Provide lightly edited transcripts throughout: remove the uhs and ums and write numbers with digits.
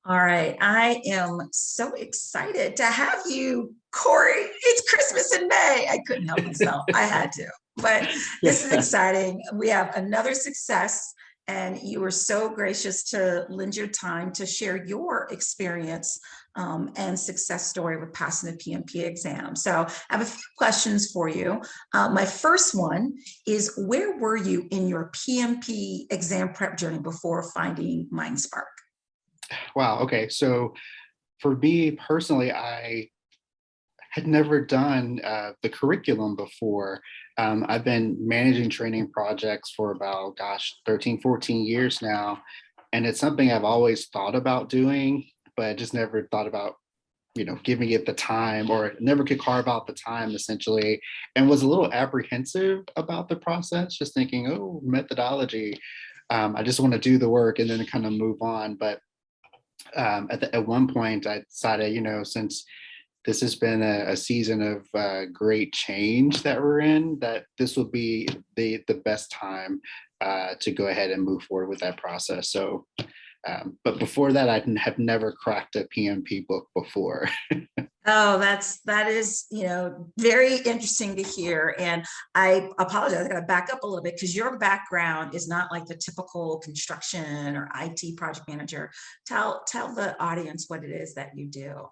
All right. I am so excited to have you, Cory. It's Christmas in May. I couldn't help myself. I had to. But this is Yeah. exciting. We have another success, and you were so gracious to lend your time to share your experience and success story with passing the PMP exam. So I have a few questions for you. My first one is, where were you in your PMP exam prep journey before finding Mindspart? Wow. Okay. So for me personally, I had never done the curriculum before. I've been managing training projects for about, 13, 14 years now. And it's something I've always thought about doing, but I just never thought about, giving it the time or never could carve out the time essentially. And was a little apprehensive about the process, just thinking, oh, methodology. I just want to do the work and then kind of move on. But at one point I decided, since this has been a season of great change that we're in, that this will be the best time to go ahead and move forward with that process. So, but before that, I have never cracked a PMP book before. Oh, that is, very interesting to hear. And I apologize, I gotta back up a little bit because your background is not like the typical construction or IT project manager. Tell the audience what it is that you do.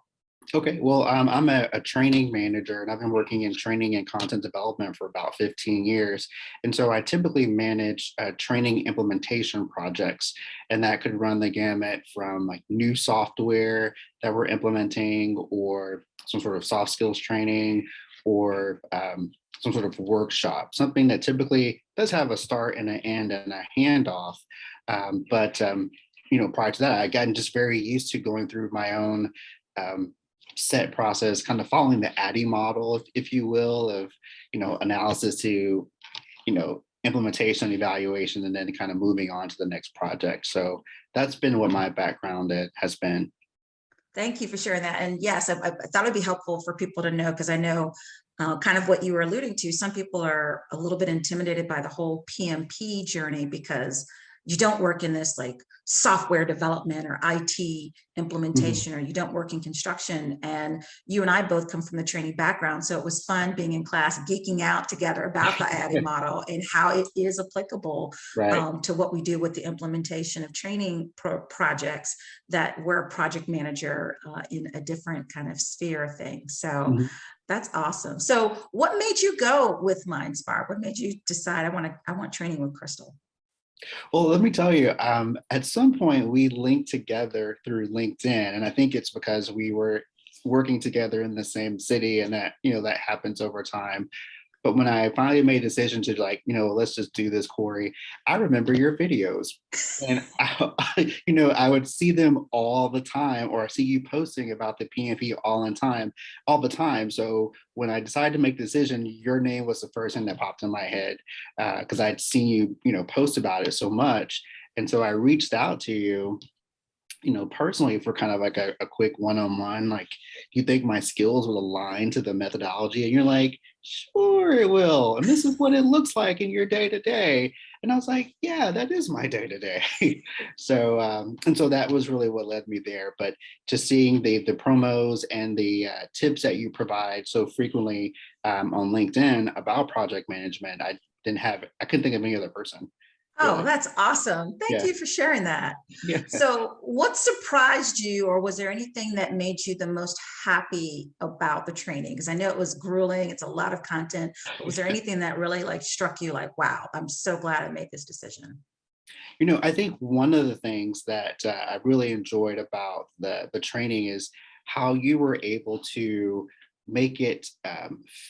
Okay, well, I'm a training manager and I've been working in training and content development for about 15 years. And so I typically manage training implementation projects, and that could run the gamut from like new software that we're implementing, or some sort of soft skills training, or some sort of workshop, something that typically does have a start and an end and a handoff. But prior to that, I gotten just very used to going through my own um, set process, kind of following the ADDIE model, if you will, of analysis to implementation, evaluation, and then kind of moving on to the next project. So that's been what my background has been. Thank you for sharing that. And yes, I thought it'd be helpful for people to know, because I know kind of what you were alluding to. Some people are a little bit intimidated by the whole PMP journey because you don't work in this like software development or IT Mhm. implementation, or you don't work in construction. And you and I both come from the training background. So it was fun being in class, geeking out together about the ADDIE model and how it is applicable Right. to what we do with the implementation of training projects, that we're a project manager in a different kind of sphere of things. So Mhm. that's awesome. So what made you go with Mindspart? What made you decide I want training with Crystal? Well, let me tell you, at some point we linked together through LinkedIn, and I think it's because we were working together in the same city, and that happens over time. But when I finally made a decision to, like, let's just do this, Cory, I remember your videos. And I would see them all the time, or see you posting about the PNP all the time. So when I decided to make the decision, your name was the first thing that popped in my head, because I'd seen you, post about it so much. And so I reached out to you, personally, for kind of like a quick one-on-one, like, you think my skills will align to the methodology? And you're like, sure it will. And this is what it looks like in your day to day. And I was like, yeah, that is my day to day. So that was really what led me there. But just seeing the promos and the tips that you provide so frequently on LinkedIn about project management, I couldn't think of any other person, Oh, really. that's awesome. Thank Yeah. you for sharing that. Yeah. So, what surprised you, or was there anything that made you the most happy about the training? Because I know it was grueling, it's a lot of content, but was there anything that really like struck you like, wow, I'm so glad I made this decision? I think one of the things that I really enjoyed about the training is how you were able to make it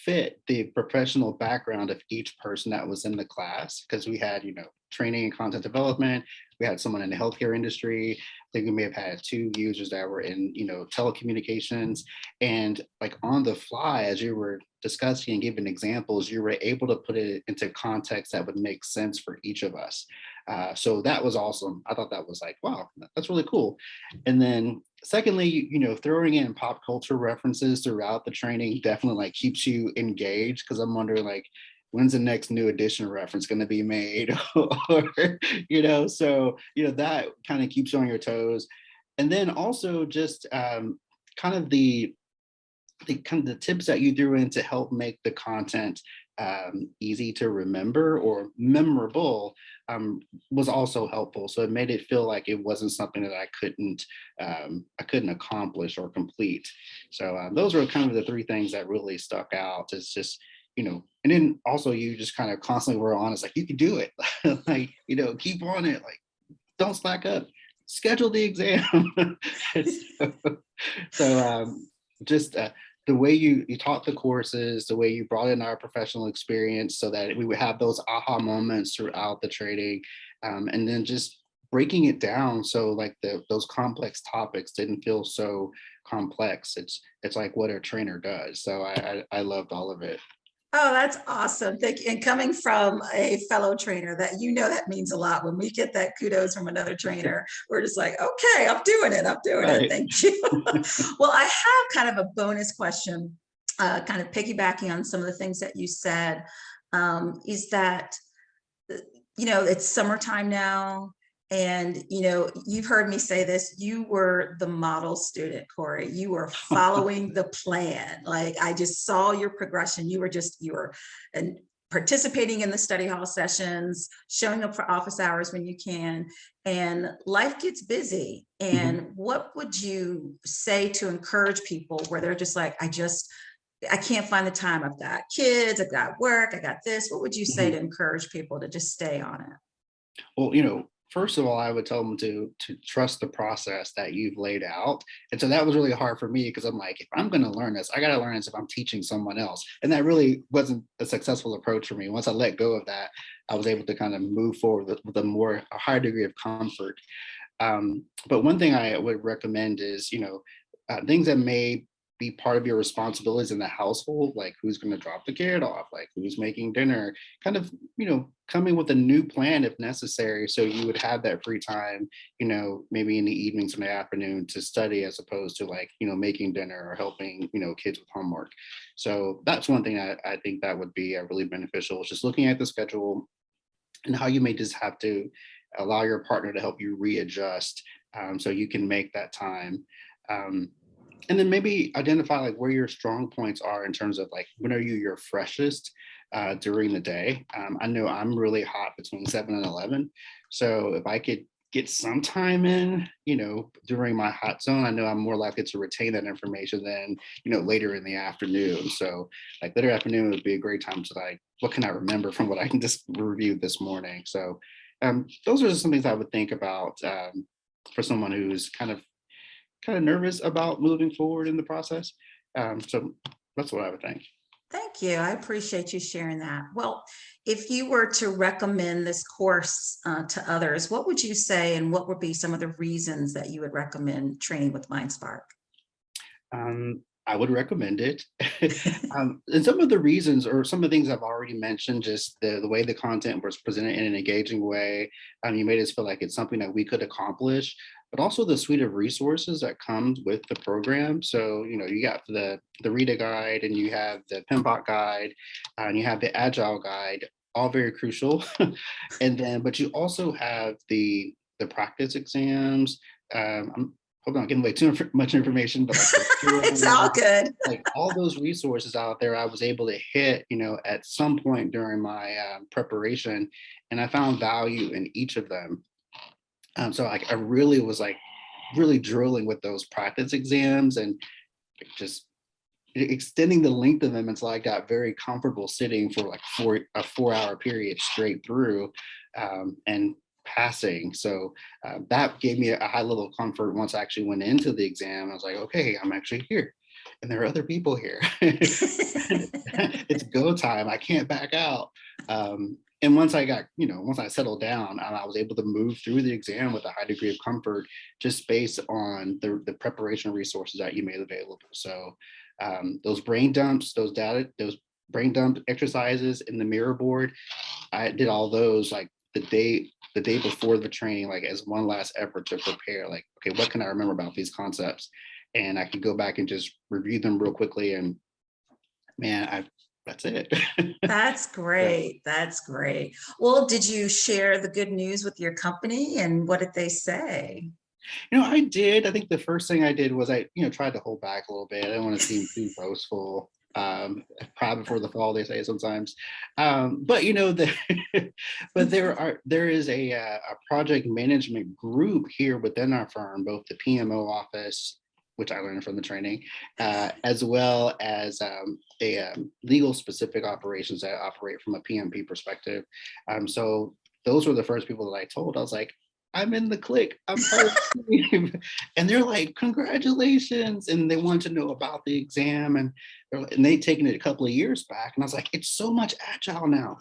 fit the professional background of each person that was in the class. Because we had, training and content development. We had someone in the healthcare industry. I think we may have had two users that were in, telecommunications. And like on the fly, as you were discussing and giving examples, you were able to put it into context that would make sense for each of us. So that was awesome. I thought that was like, wow, that's really cool. And then secondly, throwing in pop culture references throughout the training definitely like keeps you engaged, because I'm wondering, like, when's the next new edition reference going to be made? Or, so that kind of keeps you on your toes. And then also just kind of the the tips that you threw in to help make the content easy to remember or memorable was also helpful. So it made it feel like it wasn't something that I couldn't accomplish or complete. So those were kind of the three things that really stuck out. It's just, and then also you just kind of constantly were honest, like you can do it, like keep on it, like don't slack up, schedule the exam. so, just the way you taught the courses, the way you brought in our professional experience so that we would have those aha moments throughout the training, and then just breaking it down so like those complex topics didn't feel so complex. It's like what a trainer does. So I loved all of it. Oh, that's awesome. Thank you. And coming from a fellow trainer, that means a lot. When we get that kudos from another trainer, we're just like, okay, I'm doing it. I'm doing it. Right. Thank you. Well, I have kind of a bonus question, kind of piggybacking on some of the things that you said, is that, it's summertime now. And, you've heard me say this, you were the model student, Cory. You were following the plan. Like I just saw your progression. You were and participating in the study hall sessions, showing up for office hours when you can, and life gets busy. Mhm. And what would you say to encourage people where they're just like, I can't find the time. I've got kids, I've got work, I got this. What would you say to Mhm. encourage people to just stay on it? Well, first of all, I would tell them to trust the process that you've laid out. And so that was really hard for me because I'm like, if I'm going to learn this, I got to learn this if I'm teaching someone else. And that really wasn't a successful approach for me. Once I let go of that, I was able to kind of move forward with a higher degree of comfort. But one thing I would recommend is, things that may be part of your responsibilities in the household, like who's going to drop the kid off, like who's making dinner, kind of, coming with a new plan if necessary. So you would have that free time, maybe in the evenings and the afternoon to study as opposed to like, making dinner or helping, kids with homework. So that's one thing I think that would be really beneficial, is just looking at the schedule and how you may just have to allow your partner to help you readjust, so you can make that time. Um, and then maybe identify like where your strong points are in terms of like when are you your freshest during the day. I know I'm really hot between 7 and 11. So if I could get some time in, during my hot zone, I know I'm more likely to retain that information than, later in the afternoon. So like later afternoon would be a great time to like, what can I remember from what I can just review this morning? So those are just some things I would think about for someone who's kind of nervous about moving forward in the process. So that's what I would think. Thank you. I appreciate you sharing that. Well, if you were to recommend this course to others, what would you say, and what would be some of the reasons that you would recommend training with Mindspart? I would recommend it. And some of the reasons or some of the things I've already mentioned, just the way the content was presented in an engaging way, you made us feel like it's something that we could accomplish, but also the suite of resources that comes with the program. So, you got the Rita guide and you have the PMPOC guide and you have the Agile guide, all very crucial. And then, but you also have the practice exams. I'm hope I'm not giving away much information, but like the It's all material, good. like all those resources out there, I was able to hit, at some point during my preparation, and I found value in each of them. So like I really was like really drilling with those practice exams and just extending the length of them until I got very comfortable sitting for like a 4 hour period straight through, and passing. So that gave me a high level of comfort once I actually went into the exam. I was like, okay, I'm actually here. And there are other people here. It's go time. I can't back out. And once I got, once I settled down, I was able to move through the exam with a high degree of comfort, just based on the preparation resources that you made available. So those brain dumps, those brain dump exercises in the mirror board, I did all those like the day before the training, like as one last effort to prepare, like, okay, what can I remember about these concepts? And I could go back and just review them real quickly. And man, that's it. That's So, great. That's great. Well, did you share the good news with your company, and what did they say? I did. I think the first thing I did was tried to hold back a little bit. I didn't want to seem too boastful. Pride before the fall, they say sometimes. But but there is a project management group here within our firm, both the PMO office, which I learned from the training, as well as a legal specific operations that operate from a PMP perspective. So those were the first people that I told. I was like, I'm in the clique. I'm part of the team. And they're like, congratulations. And they want to know about the exam. And they'd taken it a couple of years back. And I was like, it's so much agile now.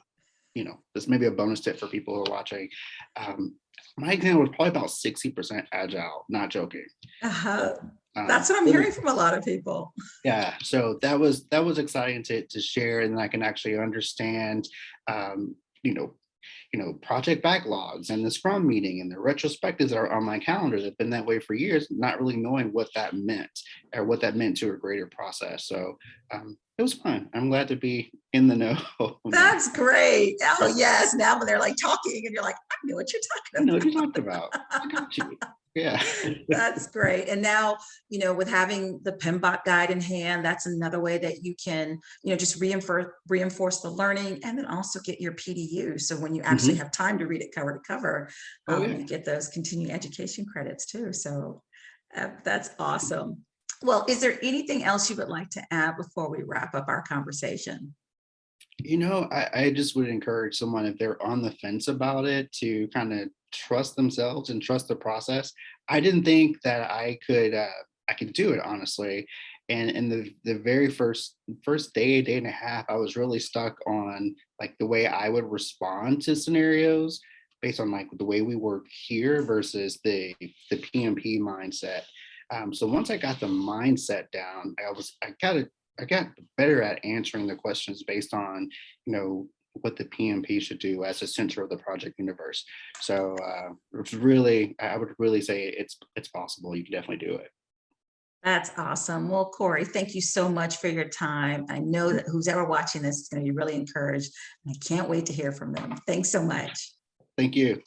This may be a bonus tip for people who are watching. My exam was probably about 60% agile, not joking. Uh-huh. That's what I'm hearing from a lot of people. Yeah, so that was exciting to share, and I can actually understand, you know, project backlogs and the Scrum meeting and the retrospectives that are on my calendar that have been that way for years, not really knowing what that meant or what that meant to a greater process. So it was fun. I'm glad to be in the know. That's great. Oh yes. Now when they're like talking and you're like, I know what you're I talking know about. what you're talking about. I got you. Yeah. That's great. And now, with having the PMBOK guide in hand, that's another way that you can, just reinforce the learning and then also get your PDU. So when you actually have time to read it cover to cover, you get those continuing education credits too. So that's awesome. Well, is there anything else you would like to add before we wrap up our conversation? I just would encourage someone, if they're on the fence about it, to kind of trust themselves and trust the process. I didn't think that I could do it, honestly. And in the very first day and a half, I was really stuck on like the way I would respond to scenarios based on like the way we work here versus the PMP mindset. So once I got the mindset down, I got better at answering the questions based on, what the PMP should do as a center of the project universe. So it's really, I would really say it's possible. You can definitely do it. That's awesome. Well, Cory, thank you so much for your time. I know that who's ever watching this is going to be really encouraged. And I can't wait to hear from them. Thanks so much. Thank you.